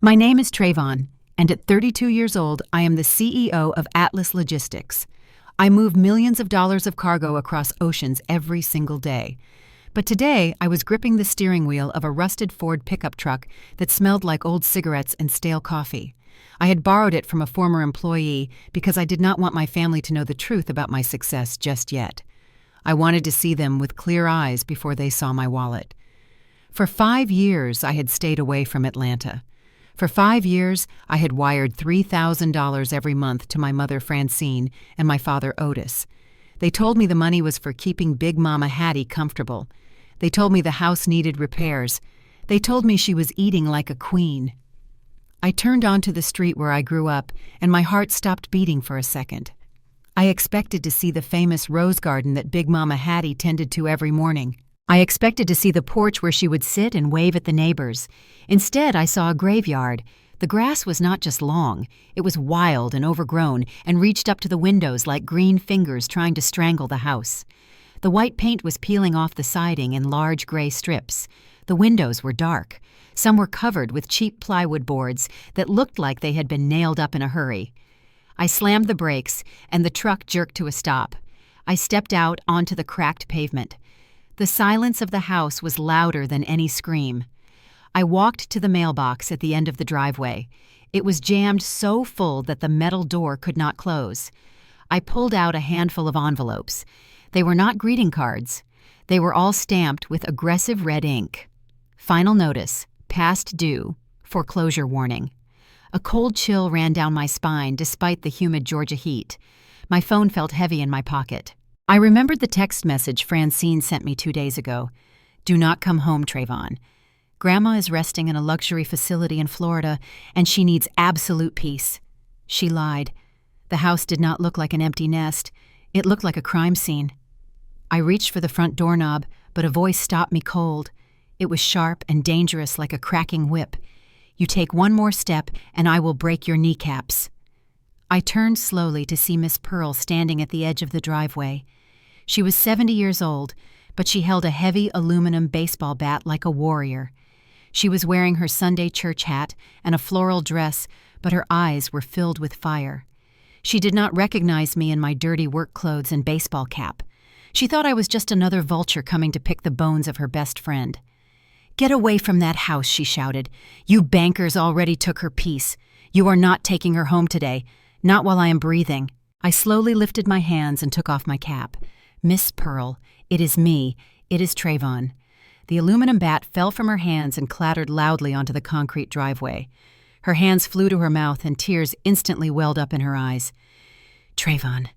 My name is Trevon, and at 32 years old, I am the CEO of Atlas Logistics. I move millions of dollars of cargo across oceans every single day. But today, I was gripping the steering wheel of a rusted Ford pickup truck that smelled like old cigarettes and stale coffee. I had borrowed it from a former employee because I did not want my family to know the truth about my success just yet. I wanted to see them with clear eyes before they saw my wallet. For 5 years, I had stayed away from Atlanta. For 5 years, I had wired $3,000 every month to my mother Francine and my father Otis. They told me the money was for keeping Big Mama Hattie comfortable. They told me the house needed repairs. They told me she was eating like a queen. I turned onto the street where I grew up, and my heart stopped beating for a second. I expected to see the famous rose garden that Big Mama Hattie tended to every morning. I expected to see the porch where she would sit and wave at the neighbors. Instead, I saw a graveyard. The grass was not just long, it was wild and overgrown and reached up to the windows like green fingers trying to strangle the house. The white paint was peeling off the siding in large gray strips. The windows were dark. Some were covered with cheap plywood boards that looked like they had been nailed up in a hurry. I slammed the brakes, and the truck jerked to a stop. I stepped out onto the cracked pavement. The silence of the house was louder than any scream. I walked to the mailbox at the end of the driveway. It was jammed so full that the metal door could not close. I pulled out a handful of envelopes. They were not greeting cards. They were all stamped with aggressive red ink. Final notice, past due, foreclosure warning. A cold chill ran down my spine despite the humid Georgia heat. My phone felt heavy in my pocket. I remembered the text message Francine sent me 2 days ago. Do not come home, Trevon. Grandma is resting in a luxury facility in Florida, and she needs absolute peace. She lied. The house did not look like an empty nest. It looked like a crime scene. I reached for the front doorknob, but a voice stopped me cold. It was sharp and dangerous like a cracking whip. You take one more step, and I will break your kneecaps. I turned slowly to see Miss Pearl standing at the edge of the driveway. She was 70 years old, but she held a heavy aluminum baseball bat like a warrior. She was wearing her Sunday church hat and a floral dress, but her eyes were filled with fire. She did not recognize me in my dirty work clothes and baseball cap. She thought I was just another vulture coming to pick the bones of her best friend. Get away from that house, she shouted. You bankers already took her piece. You are not taking her home today, not while I am breathing. I slowly lifted my hands and took off my cap. Miss Pearl, it is me. It is Trevon. The aluminum bat fell from her hands and clattered loudly onto the concrete driveway. Her hands flew to her mouth and tears instantly welled up in her eyes. Trevon.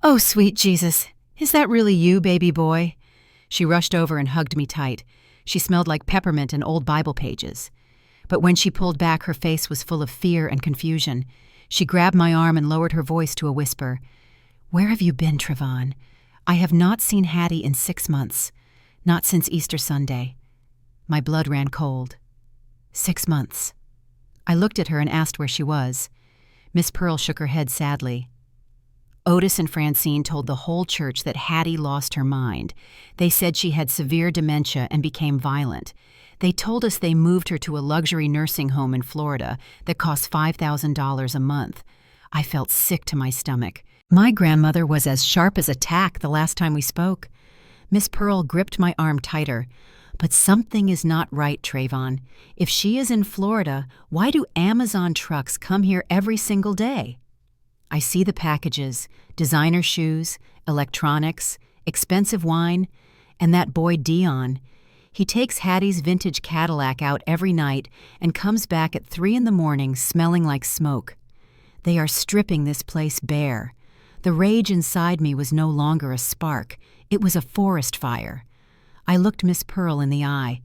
Oh, sweet Jesus. Is that really you, baby boy? She rushed over and hugged me tight. She smelled like peppermint and old Bible pages. But when she pulled back, her face was full of fear and confusion. She grabbed my arm and lowered her voice to a whisper. Where have you been, Trevon? I have not seen Hattie in 6 months. Not since Easter Sunday. My blood ran cold. 6 months. I looked at her and asked where she was. Miss Pearl shook her head sadly. Otis and Francine told the whole church that Hattie lost her mind. They said she had severe dementia and became violent. They told us they moved her to a luxury nursing home in Florida that cost $5,000 a month. I felt sick to my stomach. My grandmother was as sharp as a tack the last time we spoke. Miss Pearl gripped my arm tighter. But something is not right, Trevon. If she is in Florida, why do Amazon trucks come here every single day? I see the packages, designer shoes, electronics, expensive wine, and that boy Dion. He takes Hattie's vintage Cadillac out every night and comes back at 3 in the morning smelling like smoke. They are stripping this place bare. The rage inside me was no longer a spark. It was a forest fire. I looked Miss Pearl in the eye.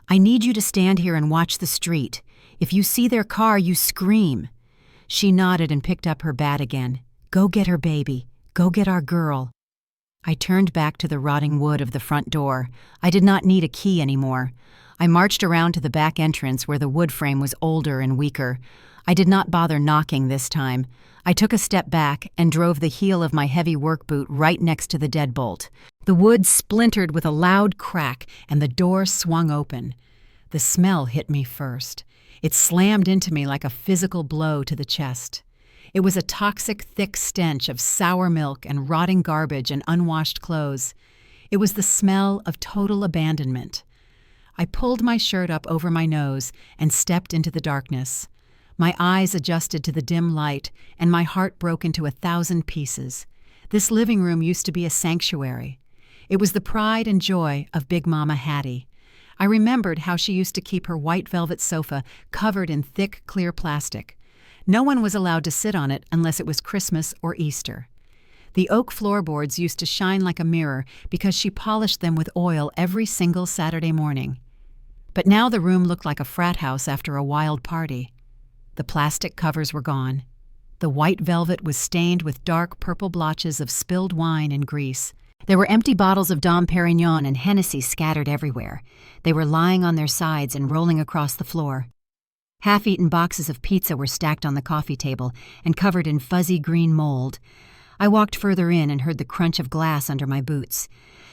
I need you to stand here and watch the street. If you see their car, you scream. She nodded and picked up her bat again. Go get her baby. Go get our girl. I turned back to the rotting wood of the front door. I did not need a key anymore. I marched around to the back entrance where the wood frame was older and weaker. I did not bother knocking this time. I took a step back and drove the heel of my heavy work boot right next to the deadbolt. The wood splintered with a loud crack and the door swung open. The smell hit me first. It slammed into me like a physical blow to the chest. It was a toxic, thick stench of sour milk and rotting garbage and unwashed clothes. It was the smell of total abandonment. I pulled my shirt up over my nose and stepped into the darkness. My eyes adjusted to the dim light, and my heart broke into 1,000 pieces. This living room used to be a sanctuary. It was the pride and joy of Big Mama Hattie. I remembered how she used to keep her white velvet sofa covered in thick, clear plastic. No one was allowed to sit on it unless it was Christmas or Easter. The oak floorboards used to shine like a mirror because she polished them with oil every single Saturday morning. But now the room looked like a frat house after a wild party. The plastic covers were gone. The white velvet was stained with dark purple blotches of spilled wine and grease. There were empty bottles of Dom Perignon and Hennessy scattered everywhere. They were lying on their sides and rolling across the floor. Half-eaten boxes of pizza were stacked on the coffee table and covered in fuzzy green mold. I walked further in and heard the crunch of glass under my boots.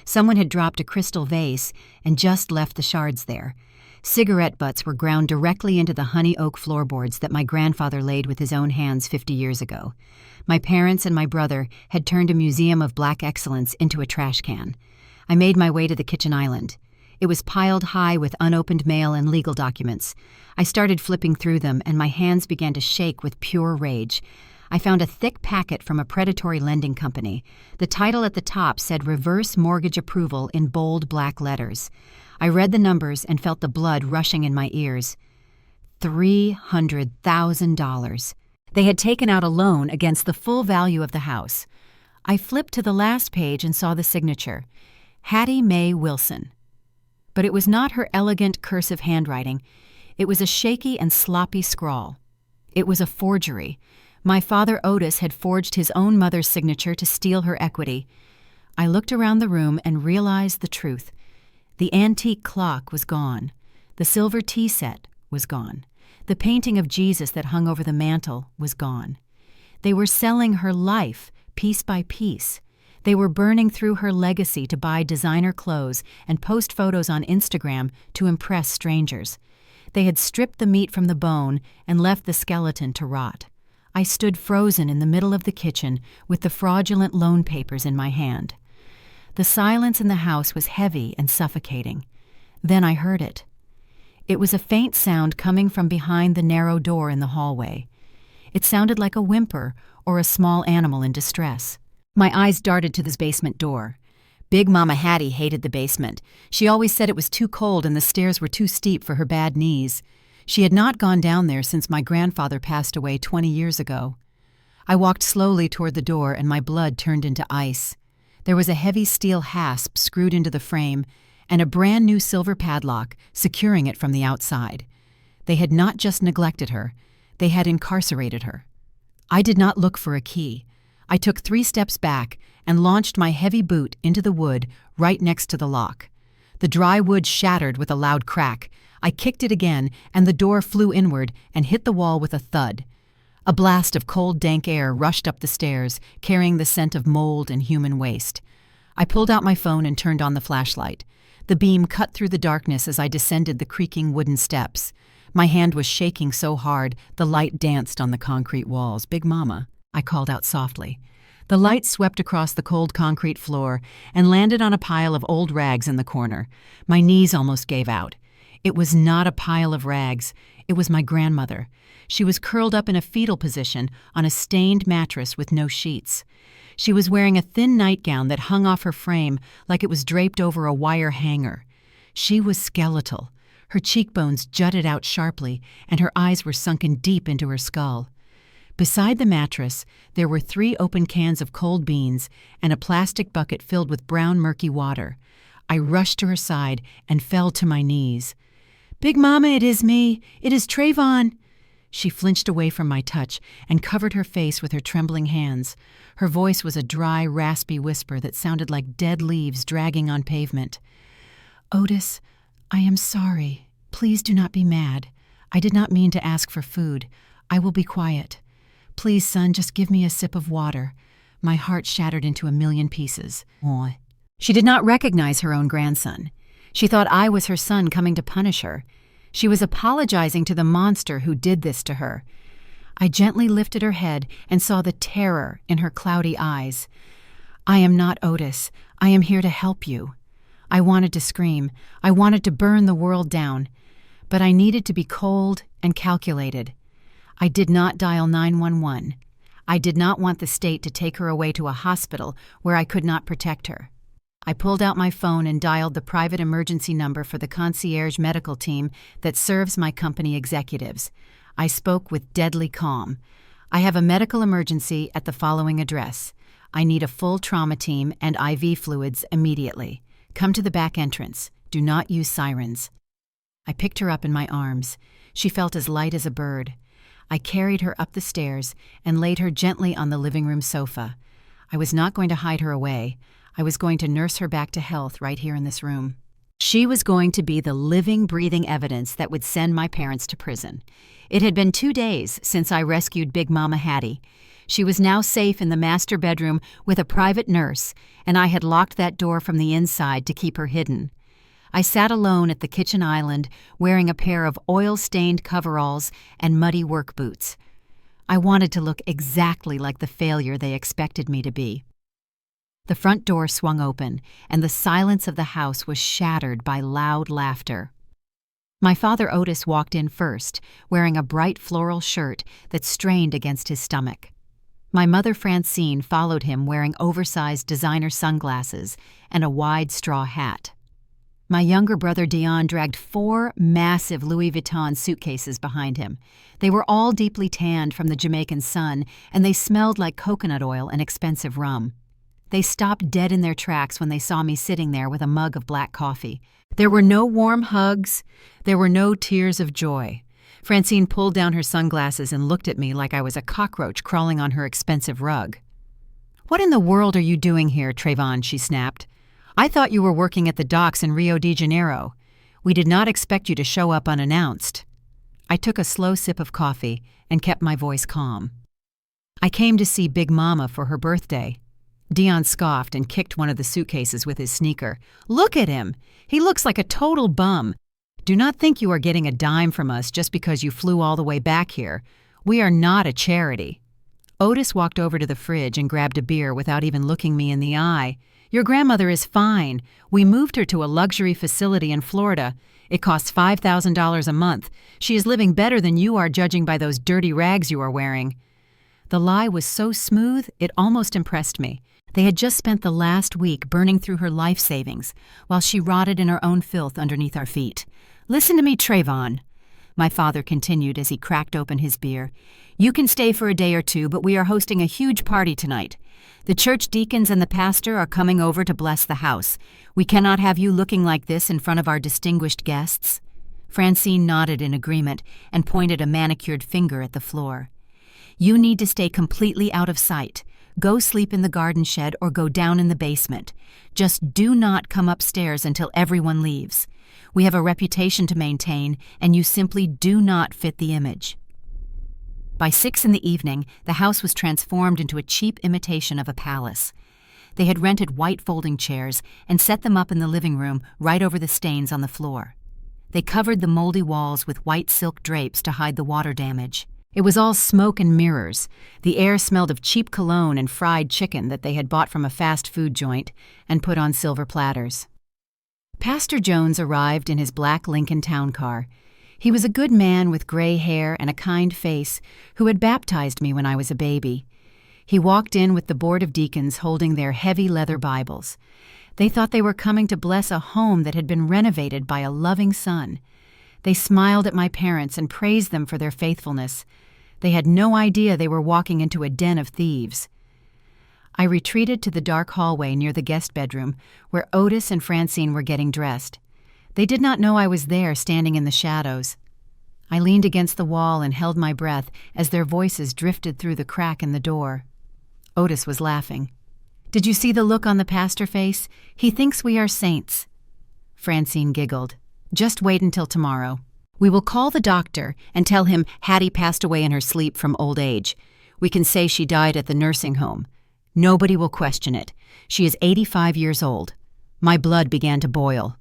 Someone had dropped a crystal vase and just left the shards there. Cigarette butts were ground directly into the honey oak floorboards that my grandfather laid with his own hands 50 years ago. My parents and my brother had turned a museum of black excellence into a trash can. I made my way to the kitchen island. It was piled high with unopened mail and legal documents. I started flipping through them, and my hands began to shake with pure rage. I found a thick packet from a predatory lending company. The title at the top said Reverse Mortgage Approval in bold black letters. I read the numbers and felt the blood rushing in my ears. $300,000. They had taken out a loan against the full value of the house. I flipped to the last page and saw the signature, Hattie Mae Wilson. But it was not her elegant cursive handwriting. It was a shaky and sloppy scrawl. It was a forgery. My father Otis had forged his own mother's signature to steal her equity. I looked around the room and realized the truth. The antique clock was gone. The silver tea set was gone. The painting of Jesus that hung over the mantel was gone. They were selling her life, piece by piece. They were burning through her legacy to buy designer clothes and post photos on Instagram to impress strangers. They had stripped the meat from the bone and left the skeleton to rot. I stood frozen in the middle of the kitchen with the fraudulent loan papers in my hand. The silence in the house was heavy and suffocating. Then I heard it. It was a faint sound coming from behind the narrow door in the hallway. It sounded like a whimper or a small animal in distress. My eyes darted to this basement door. Big Mama Hattie hated the basement. She always said it was too cold and the stairs were too steep for her bad knees. She had not gone down there since my grandfather passed away 20 years ago. I walked slowly toward the door and my blood turned into ice. There was a heavy steel hasp screwed into the frame and a brand new silver padlock securing it from the outside. They had not just neglected her, they had incarcerated her. I did not look for a key. I took 3 steps back and launched my heavy boot into the wood right next to the lock. The dry wood shattered with a loud crack. I kicked it again, and the door flew inward and hit the wall with a thud. A blast of cold, dank air rushed up the stairs, carrying the scent of mold and human waste. I pulled out my phone and turned on the flashlight. The beam cut through the darkness as I descended the creaking wooden steps. My hand was shaking so hard, the light danced on the concrete walls. "Big Mama," I called out softly. The light swept across the cold concrete floor and landed on a pile of old rags in the corner. My knees almost gave out. It was not a pile of rags. It was my grandmother. She was curled up in a fetal position on a stained mattress with no sheets. She was wearing a thin nightgown that hung off her frame like it was draped over a wire hanger. She was skeletal. Her cheekbones jutted out sharply, and her eyes were sunken deep into her skull. Beside the mattress, there were 3 open cans of cold beans and a plastic bucket filled with brown, murky water. I rushed to her side and fell to my knees. "Big Mama, it is me. It is Trevon." She flinched away from my touch and covered her face with her trembling hands. Her voice was a dry, raspy whisper that sounded like dead leaves dragging on pavement. "Otis, I am sorry. Please do not be mad. I did not mean to ask for food. I will be quiet. Please, son, just give me a sip of water." My heart shattered into a million pieces. Aw. She did not recognize her own grandson. She thought I was her son coming to punish her. She was apologizing to the monster who did this to her. I gently lifted her head and saw the terror in her cloudy eyes. "I am not Otis. I am here to help you." I wanted to scream. I wanted to burn the world down. But I needed to be cold and calculated. I did not dial 911. I did not want the state to take her away to a hospital where I could not protect her. I pulled out my phone and dialed the private emergency number for the concierge medical team that serves my company executives. I spoke with deadly calm. "I have a medical emergency at the following address. I need a full trauma team and IV fluids immediately. Come to the back entrance. Do not use sirens." I picked her up in my arms. She felt as light as a bird. I carried her up the stairs and laid her gently on the living room sofa. I was not going to hide her away. I was going to nurse her back to health right here in this room. She was going to be the living, breathing evidence that would send my parents to prison. It had been 2 days since I rescued Big Mama Hattie. She was now safe in the master bedroom with a private nurse, and I had locked that door from the inside to keep her hidden. I sat alone at the kitchen island, wearing a pair of oil-stained coveralls and muddy work boots. I wanted to look exactly like the failure they expected me to be. The front door swung open, and the silence of the house was shattered by loud laughter. My father Otis walked in first, wearing a bright floral shirt that strained against his stomach. My mother Francine followed him wearing oversized designer sunglasses and a wide straw hat. My younger brother Dion dragged 4 massive Louis Vuitton suitcases behind him. They were all deeply tanned from the Jamaican sun, and they smelled like coconut oil and expensive rum. They stopped dead in their tracks when they saw me sitting there with a mug of black coffee. There were no warm hugs. There were no tears of joy. Francine pulled down her sunglasses and looked at me like I was a cockroach crawling on her expensive rug. "What in the world are you doing here, Trevon?" she snapped. "I thought you were working at the docks in Rio de Janeiro. We did not expect you to show up unannounced." I took a slow sip of coffee and kept my voice calm. "I came to see Big Mama for her birthday." Dion scoffed and kicked one of the suitcases with his sneaker. "Look at him! He looks like a total bum. Do not think you are getting a dime from us just because you flew all the way back here. We are not a charity." Otis walked over to the fridge and grabbed a beer without even looking me in the eye. "Your grandmother is fine. We moved her to a luxury facility in Florida. It costs $5,000 a month. She is living better than you are, judging by those dirty rags you are wearing." The lie was so smooth, it almost impressed me. They had just spent the last week burning through her life savings, while she rotted in her own filth underneath our feet. "Listen to me, Trevon," my father continued as he cracked open his beer. "You can stay for a day or two, but we are hosting a huge party tonight. The church deacons and the pastor are coming over to bless the house. We cannot have you looking like this in front of our distinguished guests." Francine nodded in agreement and pointed a manicured finger at the floor. "You need to stay completely out of sight. Go sleep in the garden shed or go down in the basement. Just do not come upstairs until everyone leaves. We have a reputation to maintain, and you simply do not fit the image." By 6 in the evening, the house was transformed into a cheap imitation of a palace. They had rented white folding chairs and set them up in the living room right over the stains on the floor. They covered the moldy walls with white silk drapes to hide the water damage. It was all smoke and mirrors. The air smelled of cheap cologne and fried chicken that they had bought from a fast food joint and put on silver platters. Pastor Jones arrived in his black Lincoln town car. He was a good man with gray hair and a kind face who had baptized me when I was a baby. He walked in with the board of deacons holding their heavy leather Bibles. They thought they were coming to bless a home that had been renovated by a loving son. They smiled at my parents and praised them for their faithfulness. They had no idea they were walking into a den of thieves. I retreated to the dark hallway near the guest bedroom, where Otis and Francine were getting dressed. They did not know I was there, standing in the shadows. I leaned against the wall and held my breath as their voices drifted through the crack in the door. Otis was laughing. "Did you see the look on the pastor face? He thinks we are saints." Francine giggled. "Just wait until tomorrow. We will call the doctor and tell him Hattie passed away in her sleep from old age. We can say she died at the nursing home. Nobody will question it. She is 85 years old." My blood began to boil.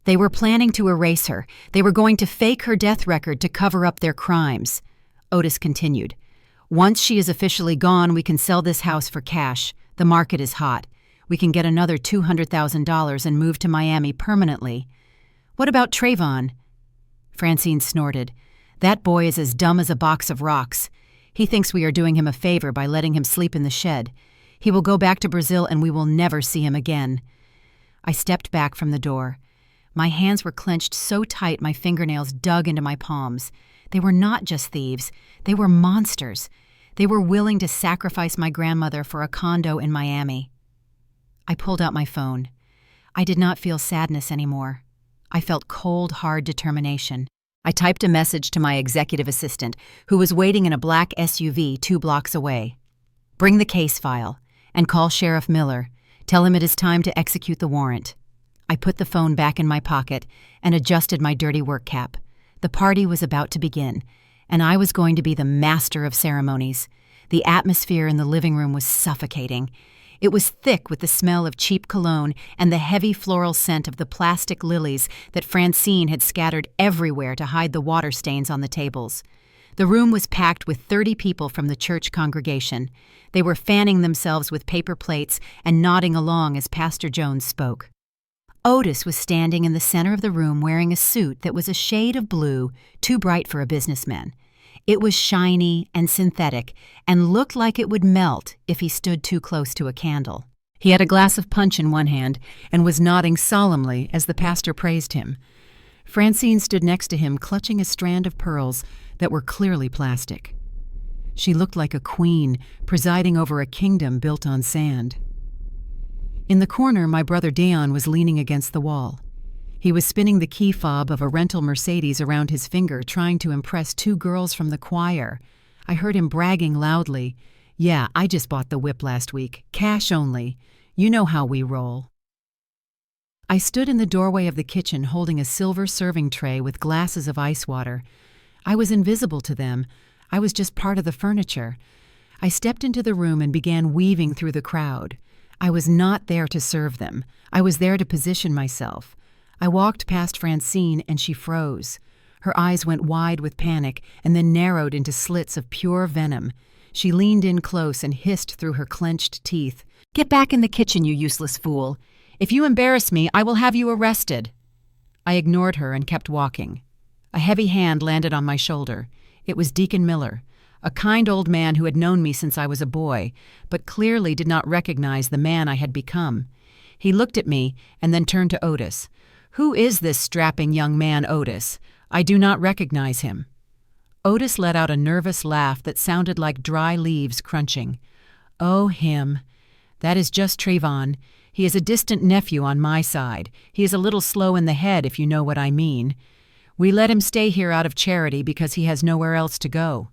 They were planning to erase her. They were going to fake her death record to cover up their crimes. Otis continued. Once she is officially gone, we can sell this house for cash. The market is hot. We can get another $200,000 and move to Miami permanently. What about Trevon? Francine snorted. That boy is as dumb as a box of rocks. He thinks we are doing him a favor by letting him sleep in the shed. He will go back to Brazil and we will never see him again. I stepped back from the door. My hands were clenched so tight my fingernails dug into my palms. They were not just thieves. They were monsters. They were willing to sacrifice my grandmother for a condo in Miami. I pulled out my phone. I did not feel sadness anymore. I felt cold, hard determination. I typed a message to my executive assistant, who was waiting in a black SUV 2 blocks away. Bring the case file and call Sheriff Miller. Tell him it is time to execute the warrant. I put the phone back in my pocket and adjusted my dirty work cap. The party was about to begin, and I was going to be the master of ceremonies. The atmosphere in the living room was suffocating. It was thick with the smell of cheap cologne and the heavy floral scent of the plastic lilies that Francine had scattered everywhere to hide the water stains on the tables. The room was packed with 30 people from the church congregation. They were fanning themselves with paper plates and nodding along as Pastor Jones spoke. Otis was standing in the center of the room wearing a suit that was a shade of blue, too bright for a businessman. It was shiny and synthetic and looked like it would melt if he stood too close to a candle. He had a glass of punch in one hand and was nodding solemnly as the pastor praised him. Francine stood next to him, clutching a strand of pearls that were clearly plastic. She looked like a queen presiding over a kingdom built on sand. In the corner, my brother Deon was leaning against the wall. He was spinning the key fob of a rental Mercedes around his finger, trying to impress 2 girls from the choir. I heard him bragging loudly. Yeah, I just bought the whip last week. Cash only. You know how we roll. I stood in the doorway of the kitchen holding a silver serving tray with glasses of ice water. I was invisible to them. I was just part of the furniture. I stepped into the room and began weaving through the crowd. I was not there to serve them. I was there to position myself. I walked past Francine and she froze. Her eyes went wide with panic and then narrowed into slits of pure venom. She leaned in close and hissed through her clenched teeth. Get back in the kitchen, you useless fool. If you embarrass me, I will have you arrested. I ignored her and kept walking. A heavy hand landed on my shoulder. It was Deacon Miller, a kind old man who had known me since I was a boy, but clearly did not recognize the man I had become. He looked at me and then turned to Otis. Who is this strapping young man, Otis? I do not recognize him. Otis let out a nervous laugh that sounded like dry leaves crunching. Oh, him. That is just Trevon. He is a distant nephew on my side. He is a little slow in the head, if you know what I mean. We let him stay here out of charity because he has nowhere else to go.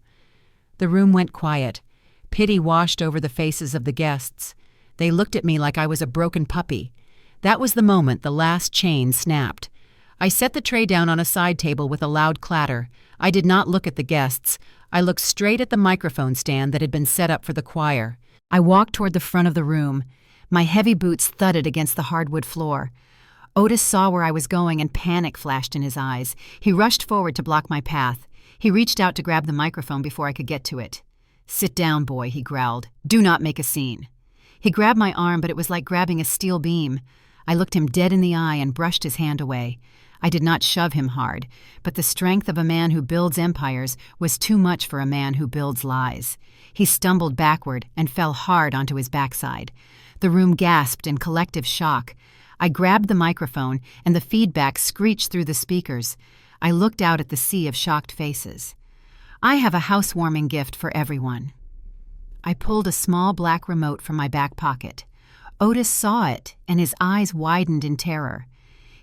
The room went quiet. Pity washed over the faces of the guests. They looked at me like I was a broken puppy. That was the moment the last chain snapped. I set the tray down on a side table with a loud clatter. I did not look at the guests. I looked straight at the microphone stand that had been set up for the choir. I walked toward the front of the room. My heavy boots thudded against the hardwood floor. Otis saw where I was going and panic flashed in his eyes. He rushed forward to block my path. He reached out to grab the microphone before I could get to it. Sit down, boy, he growled. Do not make a scene. He grabbed my arm, but it was like grabbing a steel beam. I looked him dead in the eye and brushed his hand away. I did not shove him hard, but the strength of a man who builds empires was too much for a man who builds lies. He stumbled backward and fell hard onto his backside. The room gasped in collective shock. I grabbed the microphone, and the feedback screeched through the speakers. I looked out at the sea of shocked faces. I have a housewarming gift for everyone. I pulled a small black remote from my back pocket. Otis saw it, and his eyes widened in terror.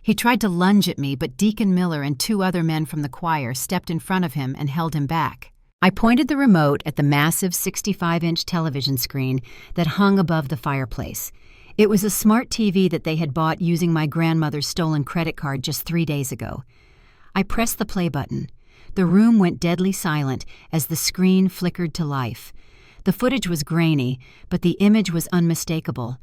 He tried to lunge at me, but Deacon Miller and 2 other men from the choir stepped in front of him and held him back. I pointed the remote at the massive 65-inch television screen that hung above the fireplace. It was a smart TV that they had bought using my grandmother's stolen credit card just 3 days ago. I pressed the play button. The room went deadly silent as the screen flickered to life. The footage was grainy, but the image was unmistakable.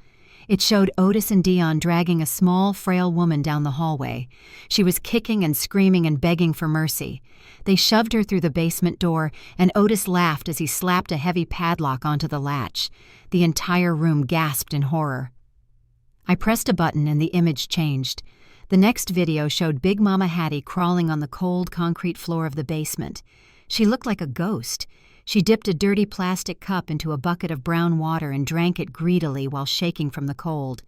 It showed Otis and Dion dragging a small, frail woman down the hallway. She was kicking and screaming and begging for mercy. They shoved her through the basement door, and Otis laughed as he slapped a heavy padlock onto the latch. The entire room gasped in horror. I pressed a button and the image changed. The next video showed Big Mama Hattie crawling on the cold concrete floor of the basement. She looked like a ghost. She dipped a dirty plastic cup into a bucket of brown water and drank it greedily while shaking from the cold.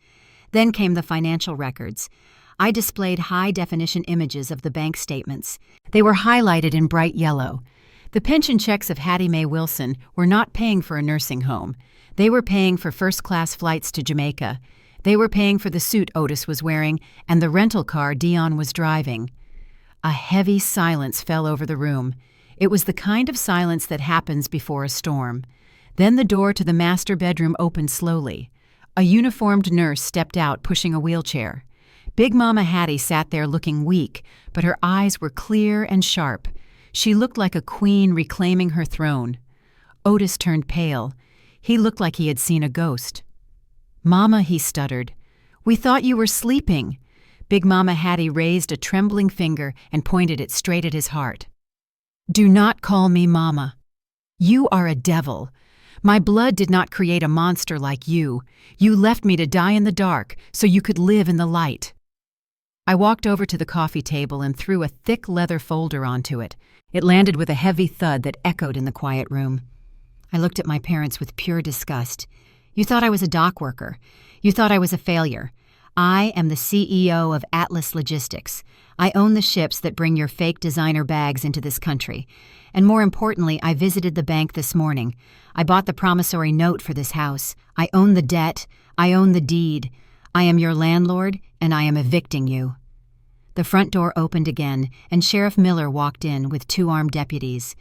Then came the financial records. I displayed high-definition images of the bank statements. They were highlighted in bright yellow. The pension checks of Hattie Mae Wilson were not paying for a nursing home. They were paying for first-class flights to Jamaica. They were paying for the suit Otis was wearing and the rental car Dion was driving. A heavy silence fell over the room. It was the kind of silence that happens before a storm. Then the door to the master bedroom opened slowly. A uniformed nurse stepped out, pushing a wheelchair. Big Mama Hattie sat there looking weak, but her eyes were clear and sharp. She looked like a queen reclaiming her throne. Otis turned pale. He looked like he had seen a ghost. "Mama," he stuttered. "We thought you were sleeping." Big Mama Hattie raised a trembling finger and pointed it straight at his heart. "Do not call me Mama. You are a devil. My blood did not create a monster like you. You left me to die in the dark so you could live in the light." I walked over to the coffee table and threw a thick leather folder onto it. It landed with a heavy thud that echoed in the quiet room. I looked at my parents with pure disgust. "You thought I was a dock worker. You thought I was a failure. I am the CEO of Atlas Logistics. I own the ships that bring your fake designer bags into this country. And more importantly, I visited the bank this morning. I bought the promissory note for this house. I own the debt. I own the deed. I am your landlord, and I am evicting you." The front door opened again, and Sheriff Miller walked in with 2 armed deputies.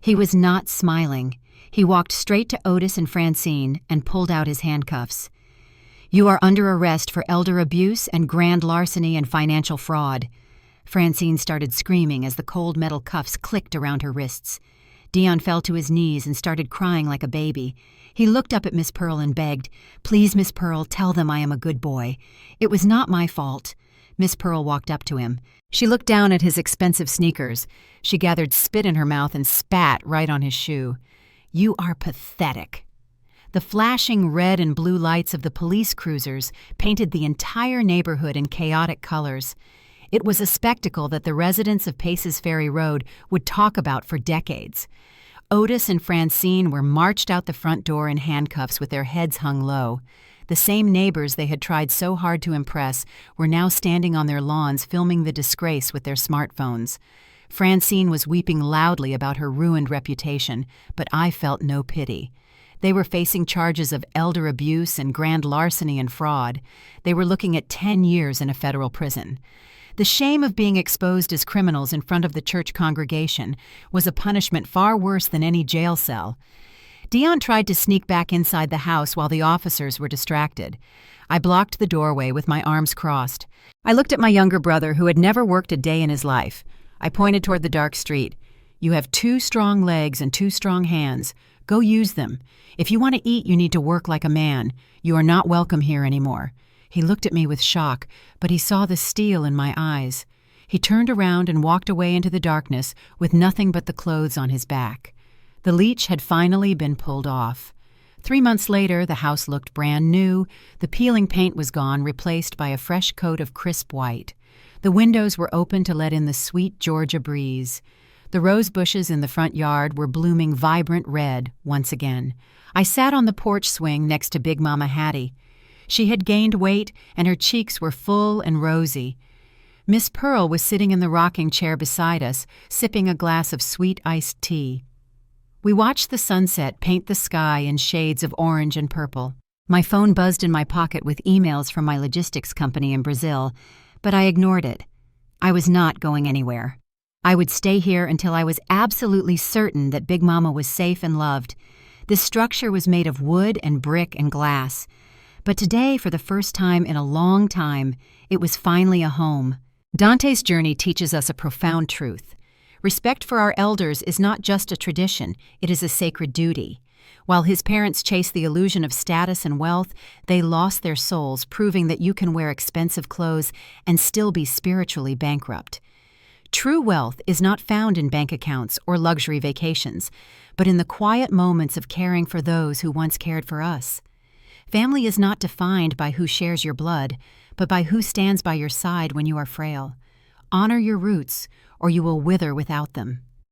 He was not smiling. He walked straight to Otis and Francine and pulled out his handcuffs. "You are under arrest for elder abuse and grand larceny and financial fraud." Francine started screaming as the cold metal cuffs clicked around her wrists. Dion fell to his knees and started crying like a baby. He looked up at Miss Pearl and begged, "Please, Miss Pearl, tell them I am a good boy. It was not my fault." Miss Pearl walked up to him. She looked down at his expensive sneakers. She gathered spit in her mouth and spat right on his shoe. "You are pathetic." The flashing red and blue lights of the police cruisers painted the entire neighborhood in chaotic colors. It was a spectacle that the residents of Paces Ferry Road would talk about for decades. Otis and Francine were marched out the front door in handcuffs with their heads hung low. The same neighbors they had tried so hard to impress were now standing on their lawns filming the disgrace with their smartphones. Francine was weeping loudly about her ruined reputation, but I felt no pity. They were facing charges of elder abuse and grand larceny and fraud. They were looking at 10 years in a federal prison. The shame of being exposed as criminals in front of the church congregation was a punishment far worse than any jail cell. Dion tried to sneak back inside the house while the officers were distracted. I blocked the doorway with my arms crossed. I looked at my younger brother, who had never worked a day in his life. I pointed toward the dark street. "You have 2 strong legs and 2 strong hands. Go use them. If you want to eat, you need to work like a man. You are not welcome here anymore." He looked at me with shock, but he saw the steel in my eyes. He turned around and walked away into the darkness with nothing but the clothes on his back. The leash had finally been pulled off. 3 months later, the house looked brand new. The peeling paint was gone, replaced by a fresh coat of crisp white. The windows were open to let in the sweet Georgia breeze. The rose bushes in the front yard were blooming vibrant red once again. I sat on the porch swing next to Big Mama Hattie. She had gained weight, and her cheeks were full and rosy. Miss Pearl was sitting in the rocking chair beside us, sipping a glass of sweet iced tea. We watched the sunset paint the sky in shades of orange and purple. My phone buzzed in my pocket with emails from my logistics company in Brazil, but I ignored it. I was not going anywhere. I would stay here until I was absolutely certain that Big Mama was safe and loved. This structure was made of wood and brick and glass. But today, for the first time in a long time, it was finally a home. Dante's journey teaches us a profound truth. Respect for our elders is not just a tradition, it is a sacred duty. While his parents chased the illusion of status and wealth, they lost their souls, proving that you can wear expensive clothes and still be spiritually bankrupt. True wealth is not found in bank accounts or luxury vacations, but in the quiet moments of caring for those who once cared for us. Family is not defined by who shares your blood, but by who stands by your side when you are frail. Honor your roots, or you will wither without them.